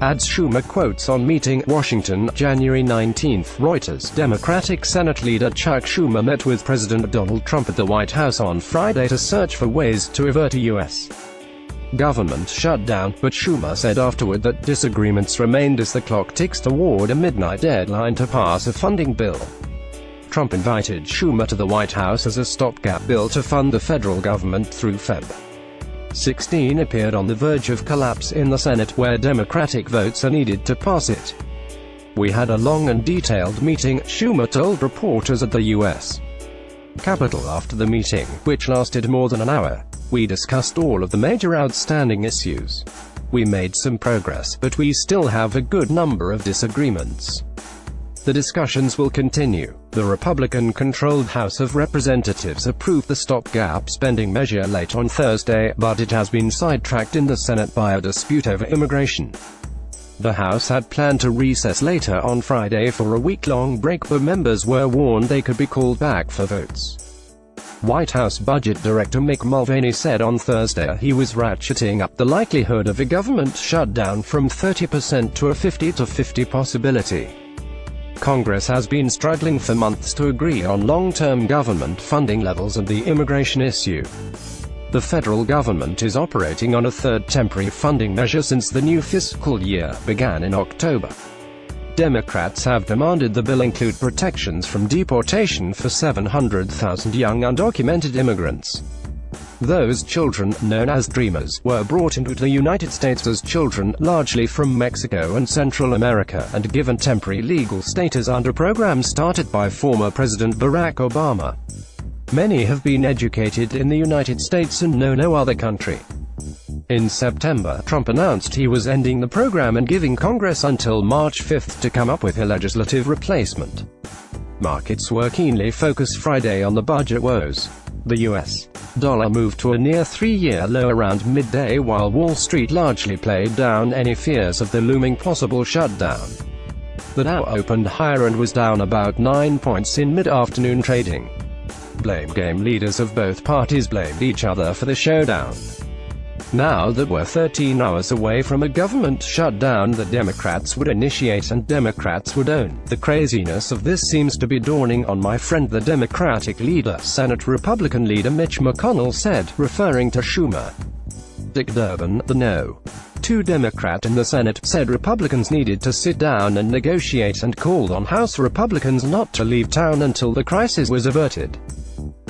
adds Schumer. Quotes on meeting, Washington, January 19. Reuters. Democratic Senate leader Chuck Schumer met with President Donald Trump at the White House on Friday to search for ways to avert a U.S. government shutdown, but Schumer said afterward that disagreements remained as the clock ticks toward a midnight deadline to pass a funding bill. Trump invited Schumer to the White House as a stopgap bill to fund the federal government through Feb. 16 appeared on the verge of collapse in the Senate, where Democratic votes are needed to pass it. "We had a long and detailed meeting," Schumer told reporters at the U.S. Capitol after the meeting, which lasted more than an hour. "We discussed all of the major outstanding issues. We made some progress, but we still have a good number of disagreements. The discussions will continue." The Republican-controlled House of Representatives approved the stopgap spending measure late on Thursday, but it has been sidetracked in the Senate by a dispute over immigration. The House had planned to recess later on Friday for a week-long break, but members were warned they could be called back for votes. White House Budget Director Mick Mulvaney said on Thursday he was ratcheting up the likelihood of a government shutdown from 30% to a 50-50 possibility. Congress has been struggling for months to agree on long-term government funding levels and the immigration issue. The federal government is operating on a third temporary funding measure since the new fiscal year began in October. Democrats have demanded the bill include protections from deportation for 700,000 young undocumented immigrants. Those children, known as Dreamers, were brought into the United States as children, largely from Mexico and Central America, and given temporary legal status under programs started by former President Barack Obama. Many have been educated in the United States and know no other country. In September, Trump announced he was ending the program and giving Congress until March 5 to come up with a legislative replacement. Markets were keenly focused Friday on the budget woes. The U.S. dollar moved to a near three-year low around midday, while Wall Street largely played down any fears of the looming possible shutdown. The Dow opened higher and was down about 9 points in mid-afternoon trading. Blame game leaders of both parties blamed each other for the showdown. Now that we're 13 hours away from a government shutdown that Democrats would initiate and Democrats would own, the craziness of this seems to be dawning on my friend the Democratic leader, Senate Republican leader Mitch McConnell said, referring to Schumer. Dick Durbin, the No. 2 Democrat in the Senate, said Republicans needed to sit down and negotiate and called on House Republicans not to leave town until the crisis was averted.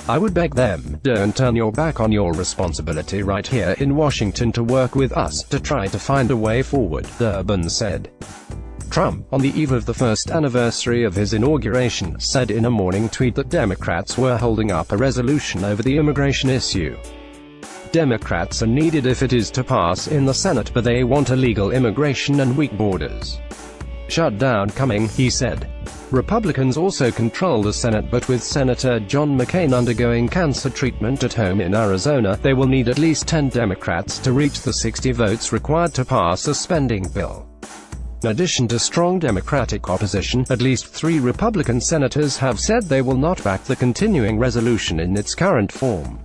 "I would beg them, don't turn your back on your responsibility right here in Washington to work with us, to try to find a way forward," Durbin said. Trump, on the eve of the first anniversary of his inauguration, said in a morning tweet that Democrats were holding up a resolution over the immigration issue. Democrats are needed if it is to pass in the Senate, but they want illegal immigration and weak borders. Shutdown coming, he said. Republicans also control the Senate, but with Senator John McCain undergoing cancer treatment at home in Arizona, they will need at least 10 Democrats to reach the 60 votes required to pass a spending bill. In addition to strong Democratic opposition, at least 3 Republican senators have said they will not back the continuing resolution in its current form.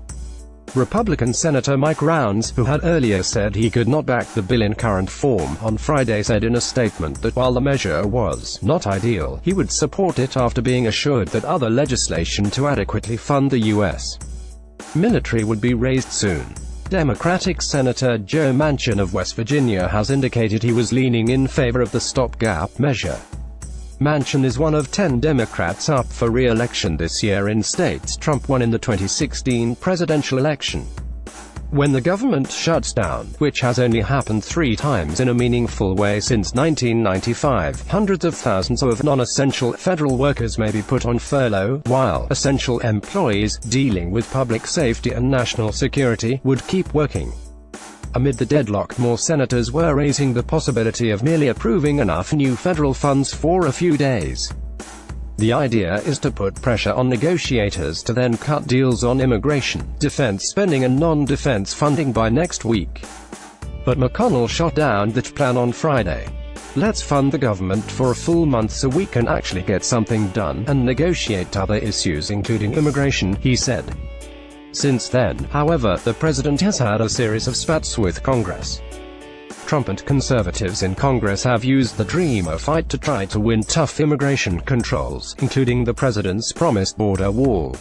Republican Senator Mike Rounds, who had earlier said he could not back the bill in current form, on Friday said in a statement that while the measure was not ideal, he would support it after being assured that other legislation to adequately fund the U.S. military would be raised soon. Democratic Senator Joe Manchin of West Virginia has indicated he was leaning in favor of the stopgap measure. Manchin is one of 10 Democrats up for re-election this year in states Trump won in the 2016 presidential election. When the government shuts down, which has only happened 3 times in a meaningful way since 1995, hundreds of thousands of non-essential federal workers may be put on furlough, while essential employees, dealing with public safety and national security, would keep working. Amid the deadlock, more senators were raising the possibility of merely approving enough new federal funds for a few days. The idea is to put pressure on negotiators to then cut deals on immigration, defense spending and non-defense funding by next week. But McConnell shot down that plan on Friday. "Let's fund the government for a full month so we can actually get something done, and negotiate other issues including immigration," he said. Since then, however, the president has had a series of spats with Congress. Trump and conservatives in Congress have used the Dreamer fight to try to win tough immigration controls, including the president's promised border wall.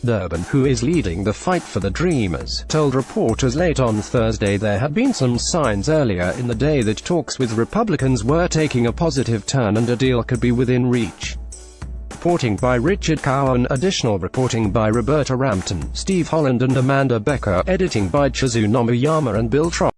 Durbin, who is leading the fight for the Dreamers, told reporters late on Thursday there had been some signs earlier in the day that talks with Republicans were taking a positive turn and a deal could be within reach. Reporting by Richard Cowan, additional reporting by Roberta Rampton, Steve Holland and Amanda Becker, editing by Chizu Nomuyama and Bill Trott.